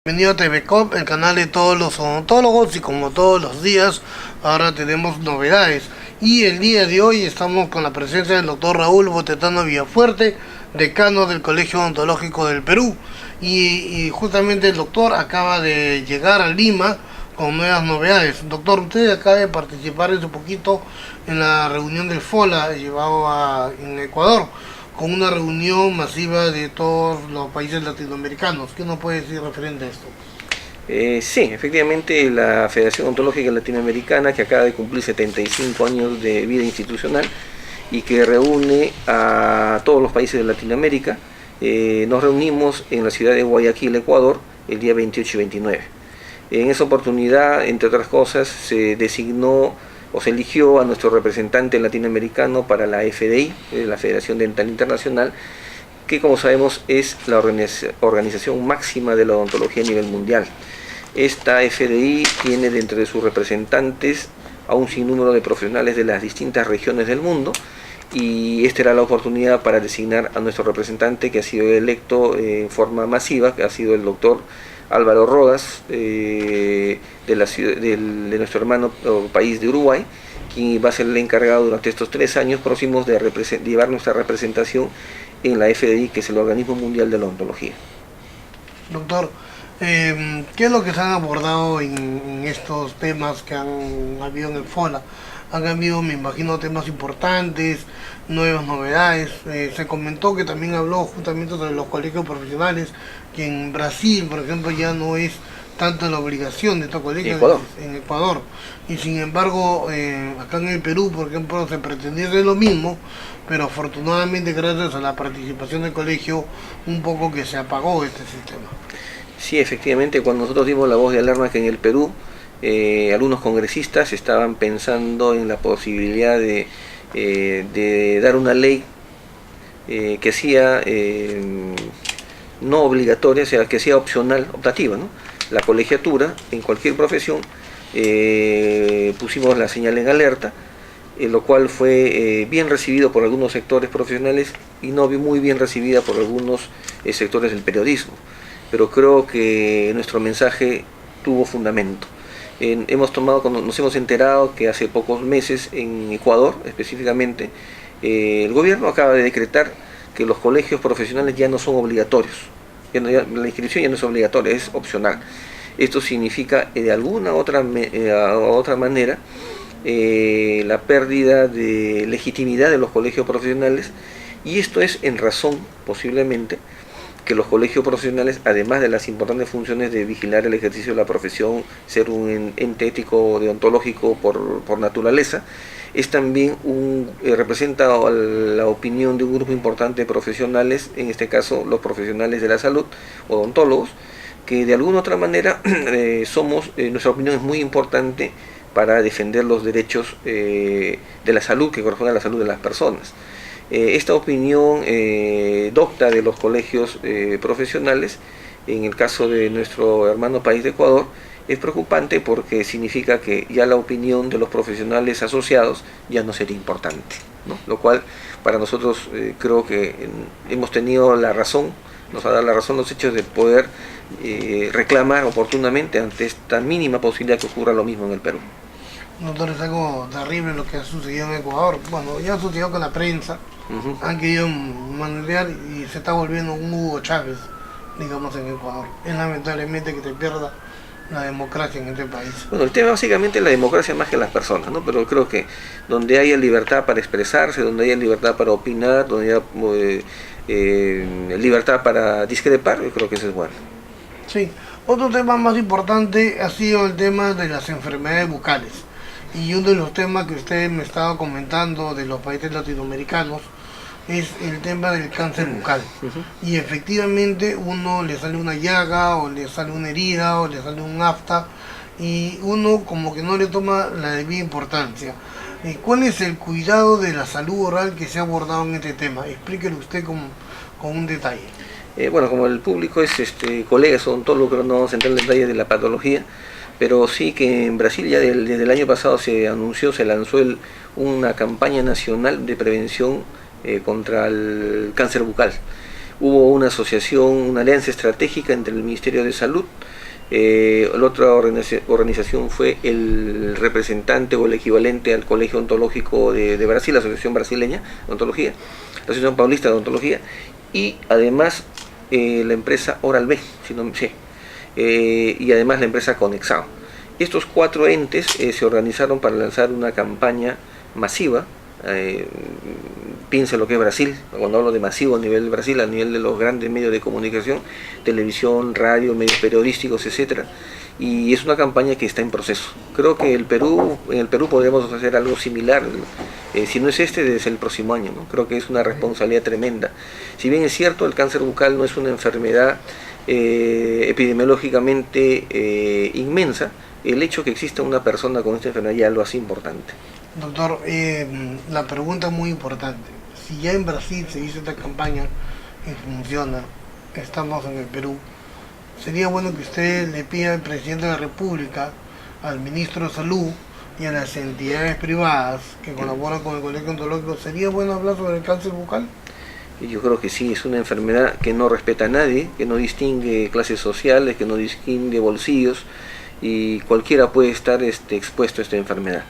Bienvenido a TVCOP, el canal de todos los odontólogos, y como todos los días, ahora tenemos novedades. Y el día de hoy estamos con la presencia del doctor Raúl Botetano Villafuerte, decano del Colegio Odontológico del Perú. Y justamente el doctor acaba de llegar a Lima con nuevas novedades. Doctor, usted acaba de participar hace poquito en la reunión del FOLA llevado en Ecuador, con una reunión masiva de todos los países latinoamericanos. ¿Qué nos puede decir referente a esto? Sí, efectivamente la Federación Odontológica Latinoamericana, que acaba de cumplir 75 años de vida institucional y que reúne a todos los países de Latinoamérica, nos reunimos en la ciudad de Guayaquil, Ecuador, el día 28 y 29. En esa oportunidad, entre otras cosas, se designó o se eligió a nuestro representante latinoamericano para la FDI, la Federación Dental Internacional, que como sabemos es la organización máxima de la odontología a nivel mundial. Esta FDI tiene dentro de sus representantes a un sinnúmero de profesionales de las distintas regiones del mundo, y esta era la oportunidad para designar a nuestro representante, que ha sido electo en forma masiva, que ha sido el doctor Álvaro Rodas, de nuestro hermano país de Uruguay, quien va a ser el encargado durante estos 3 años próximos de llevar nuestra representación en la FDI, que es el Organismo Mundial de la Odontología. Doctor, ¿qué es lo que se han abordado en estos temas que han habido en el FOLA? Han habido, me imagino, temas importantes, nuevas novedades. Se comentó que también habló justamente sobre los colegios profesionales, que en Brasil, por ejemplo, ya no es tanto la obligación de estos colegios en Ecuador. Y sin embargo, acá en el Perú, por ejemplo, se pretendía hacer lo mismo, pero afortunadamente gracias a la participación del colegio, un poco que se apagó este sistema. Sí, efectivamente, cuando nosotros dimos la voz de alarma que en el Perú, algunos congresistas estaban pensando en la posibilidad de dar una ley que hacía no obligatoria, o sea, que sea opcional, optativa, ¿no?, la colegiatura en cualquier profesión. Pusimos la señal en alerta, lo cual fue bien recibido por algunos sectores profesionales y no muy bien recibida por algunos sectores del periodismo, pero creo que nuestro mensaje tuvo fundamento. Nos hemos enterado que hace pocos meses en Ecuador específicamente, el gobierno acaba de decretar que los colegios profesionales ya no son obligatorios, la inscripción ya no es obligatoria, es opcional. Esto significa de alguna otra manera la pérdida de legitimidad de los colegios profesionales, y esto es en razón posiblemente que los colegios profesionales, además de las importantes funciones de vigilar el ejercicio de la profesión, ser un ente ético deontológico por naturaleza, es también representa la opinión de un grupo importante de profesionales, en este caso los profesionales de la salud, odontólogos, que de alguna otra manera nuestra opinión es muy importante para defender los derechos de la salud, que corresponde a la salud de las personas. Esta opinión docta de los colegios profesionales, en el caso de nuestro hermano país de Ecuador, es preocupante porque significa que ya la opinión de los profesionales asociados ya no sería importante, ¿no? Lo cual para nosotros creo que hemos tenido la razón, nos ha dado la razón los hechos de poder reclamar oportunamente ante esta mínima posibilidad que ocurra lo mismo en el Perú. Doctor, es algo terrible lo que ha sucedido en Ecuador. Bueno, ya ha sucedido con la prensa. Han querido manulear y se está volviendo un Hugo Chávez, digamos, en Ecuador. Es lamentablemente que se pierda la democracia en este país. Bueno, el tema básicamente es la democracia más que las personas, ¿no? Pero creo que donde haya libertad para expresarse, donde haya libertad para opinar, donde haya libertad para discrepar, yo creo que eso es bueno. Sí, otro tema más importante ha sido el tema de las enfermedades bucales. Y uno de los temas que usted me estaba comentando de los países latinoamericanos es el tema del cáncer bucal. Y efectivamente uno le sale una llaga, o le sale una herida, o le sale un afta, y uno como que no le toma la debida importancia. ¿Cuál es el cuidado de la salud oral que se ha abordado en este tema? Explíquelo usted con un detalle. Bueno, como el público es colegas odontólogos, no vamos a entrar en detalles de la patología, pero sí que en Brasil ya desde el año pasado se lanzó una campaña nacional de prevención contra el cáncer bucal. Hubo una asociación, una alianza estratégica entre el Ministerio de Salud, La otra organización fue el representante o el equivalente al Colegio Ontológico de Brasil, la Asociación Brasileña de Ontología, la Asociación Paulista de Ontología, y además la empresa Oral B, si no, sí, y además la empresa Conexao. Estos 4 entes se organizaron para lanzar una campaña masiva. Piensa lo que es Brasil, cuando hablo de masivo a nivel de Brasil, a nivel de los grandes medios de comunicación, televisión, radio, medios periodísticos, etcétera, y es una campaña que está en proceso. Creo que en el Perú podremos hacer algo similar, si no es este, desde el próximo año, ¿no? Creo que es una responsabilidad tremenda. Si bien es cierto, el cáncer bucal no es una enfermedad epidemiológicamente inmensa, el hecho que exista una persona con esta enfermedad ya lo hace importante. Doctor, la pregunta es muy importante. Si ya en Brasil se hizo esta campaña y funciona, estamos en el Perú, sería bueno que usted le pida al presidente de la República, al ministro de Salud y a las entidades privadas que colaboran con el Colegio Ontológico, ¿sería bueno hablar sobre el cáncer bucal? Yo creo que sí, es una enfermedad que no respeta a nadie, que no distingue clases sociales, que no distingue bolsillos, y cualquiera puede estar expuesto a esta enfermedad.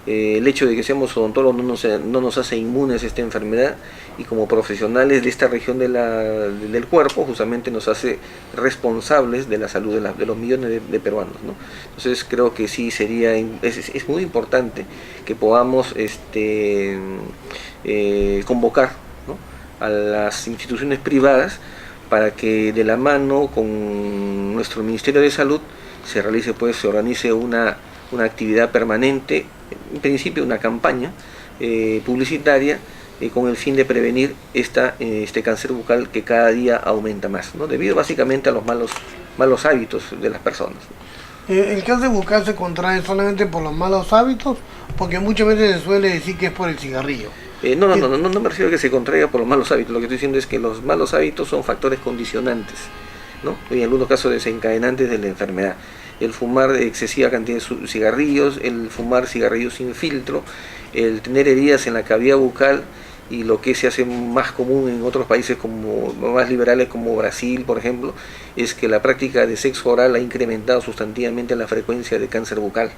El hecho de que seamos odontólogos no nos hace inmunes a esta enfermedad, y como profesionales de esta región del cuerpo justamente nos hace responsables de la salud de los millones de peruanos, ¿no? Entonces creo que sí es muy importante que podamos convocar, ¿no?, a las instituciones privadas para que de la mano con nuestro Ministerio de Salud se organice una actividad permanente, en principio una campaña publicitaria con el fin de prevenir este cáncer bucal que cada día aumenta más, ¿no?, debido básicamente a los malos hábitos de las personas. ¿El cáncer bucal se contrae solamente por los malos hábitos? Porque muchas veces se suele decir que es por el cigarrillo. No me refiero a que se contraiga por los malos hábitos. Lo que estoy diciendo es que los malos hábitos son factores condicionantes, ¿no?, y en algunos casos desencadenantes de la enfermedad. El fumar excesiva cantidad de cigarrillos, el fumar cigarrillos sin filtro, el tener heridas en la cavidad bucal, y lo que se hace más común en otros países más liberales como Brasil, por ejemplo, es que la práctica de sexo oral ha incrementado sustantivamente la frecuencia de cáncer bucal.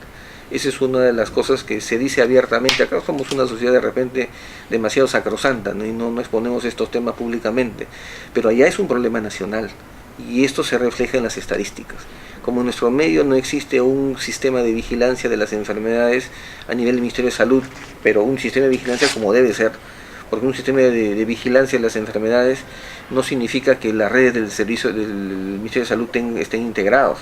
Esa es una de las cosas que se dice abiertamente. Acá somos una sociedad de repente demasiado sacrosanta, ¿no?, y no exponemos estos temas públicamente, pero allá es un problema nacional, y esto se refleja en las estadísticas. Como en nuestro medio no existe un sistema de vigilancia de las enfermedades a nivel del Ministerio de Salud, pero un sistema de vigilancia como debe ser, porque un sistema de vigilancia de las enfermedades no significa que las redes del servicio del Ministerio de Salud estén integrados.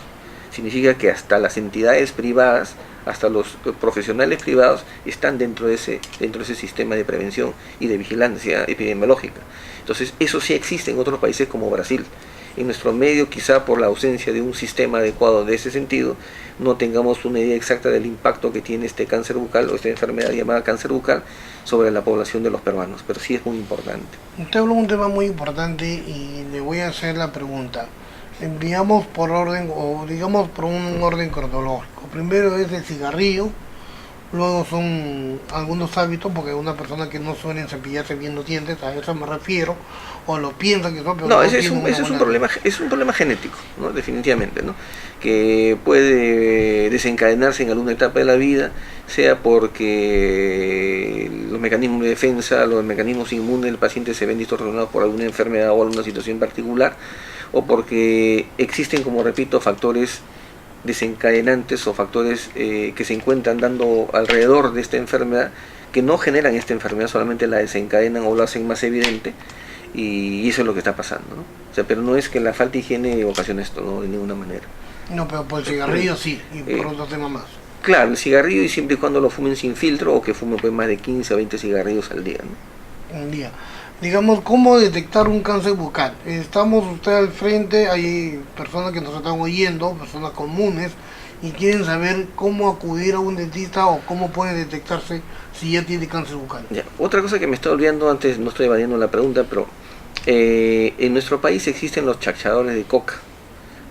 Significa que hasta las entidades privadas, hasta los profesionales privados están dentro de ese sistema de prevención y de vigilancia epidemiológica. Entonces eso sí existe en otros países como Brasil. En nuestro medio, quizá por la ausencia de un sistema adecuado de ese sentido, no tengamos una idea exacta del impacto que tiene este cáncer bucal o esta enfermedad llamada cáncer bucal sobre la población de los peruanos, pero sí es muy importante. Usted habló de un tema muy importante y le voy a hacer la pregunta. Digamos por orden, o digamos por un orden cronológico. Primero es el cigarrillo, luego son algunos hábitos, porque una persona que no suele cepillarse bien los dientes, a eso me refiero, o lo piensa que son, pero no, ese es un problema genético, ¿no?, definitivamente, ¿no?, que puede desencadenarse en alguna etapa de la vida, sea porque los mecanismos de defensa, los mecanismos inmunes del paciente se ven distorsionados por alguna enfermedad o alguna situación particular, o porque existen, como repito, factores desencadenantes o factores que se encuentran dando alrededor de esta enfermedad, que no generan esta enfermedad, solamente la desencadenan o lo hacen más evidente, y eso es lo que está pasando, ¿no? O sea, pero no es que la falta de higiene ocasione esto, no, de ninguna manera. No, pero por el cigarrillo sí, y por otro tema más. Claro, el cigarrillo, y siempre y cuando lo fumen sin filtro, o que fumen pues más de 15 o 20 cigarrillos al día, ¿no? Un día. Digamos, ¿cómo detectar un cáncer bucal? Estamos usted al frente, hay personas que nos están oyendo, personas comunes, y quieren saber cómo acudir a un dentista o cómo puede detectarse si ya tiene cáncer bucal. Ya. Otra cosa que me estoy olvidando antes, no estoy evadiendo la pregunta, pero en nuestro país existen los chacchadores de coca,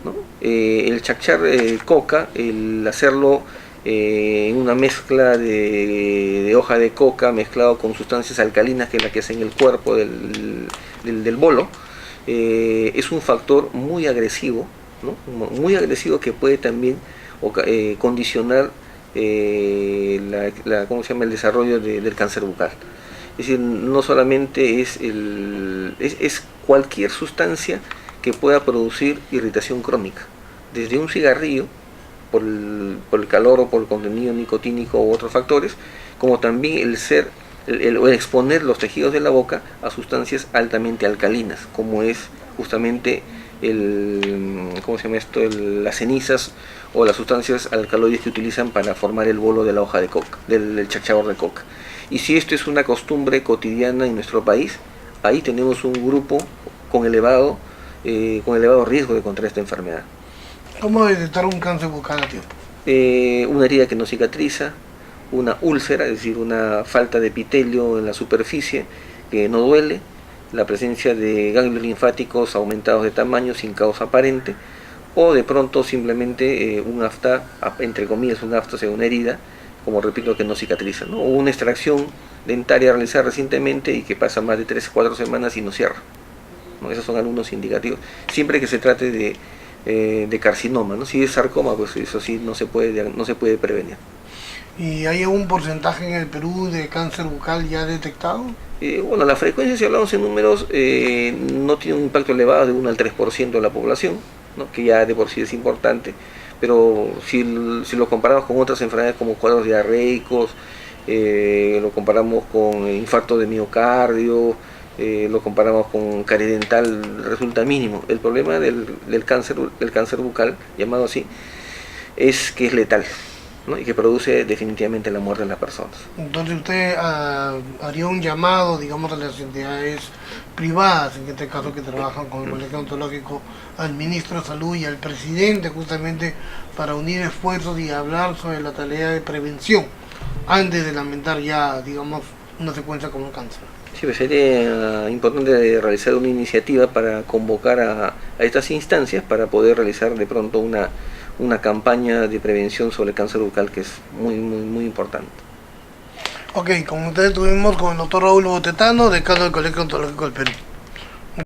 ¿no? El chacchar coca, el hacerlo en una mezcla de hoja de coca mezclado con sustancias alcalinas, que es la que hacen el cuerpo del bolo, es un factor muy agresivo ¿no? Muy agresivo, que puede también condicionar ¿cómo se llama?, el desarrollo del cáncer bucal. Es decir, no solamente es cualquier sustancia que pueda producir irritación crónica, desde un cigarrillo, por el calor o por el contenido nicotínico u otros factores, como también el exponer los tejidos de la boca a sustancias altamente alcalinas, como es justamente ¿cómo se llama esto?, las cenizas o las sustancias alcaloides que utilizan para formar el bolo de la hoja de coca, del chachabor de coca. Y si esto es una costumbre cotidiana en nuestro país, ahí tenemos un grupo con elevado riesgo de contraer esta enfermedad. ¿Cómo detectar un cáncer bucal a tiempo? Una herida que no cicatriza, una úlcera, es decir, una falta de epitelio en la superficie que no duele, la presencia de ganglios linfáticos aumentados de tamaño sin causa aparente, o de pronto simplemente un afta, entre comillas un afta, o sea, una herida, como repito, que no cicatriza, ¿no? O una extracción dentaria realizada recientemente y que pasa más de 3 o 4 semanas y no cierra, ¿no? Esos son algunos indicativos, siempre que se trate de carcinoma, ¿no? Si es sarcoma, pues eso sí no se puede prevenir. ¿Y hay algún porcentaje en el Perú de cáncer bucal ya detectado? Bueno, la frecuencia, si hablamos en números, no tiene un impacto elevado de 1 al 3% de la población, ¿no?, que ya de por sí es importante, pero si lo comparamos con otras enfermedades como cuadros diarreicos, lo comparamos con infarto de miocardio, lo comparamos con caries dental, resulta mínimo. El problema del cáncer bucal, llamado así, es que es letal, ¿no?, y que produce definitivamente la muerte de las personas. Entonces usted haría un llamado, digamos, a las entidades privadas, en este caso que trabajan con el Colegio Odontológico, al ministro de Salud y al presidente, justamente para unir esfuerzos y hablar sobre la tarea de prevención, antes de lamentar ya, digamos, una secuencia como el cáncer. Sí, pues sería importante realizar una iniciativa para convocar a estas instancias para poder realizar de pronto una campaña de prevención sobre el cáncer bucal, que es muy importante. Ok, como ustedes estuvimos con el doctor Raúl Botetano, decano del Colegio Odontológico del Perú.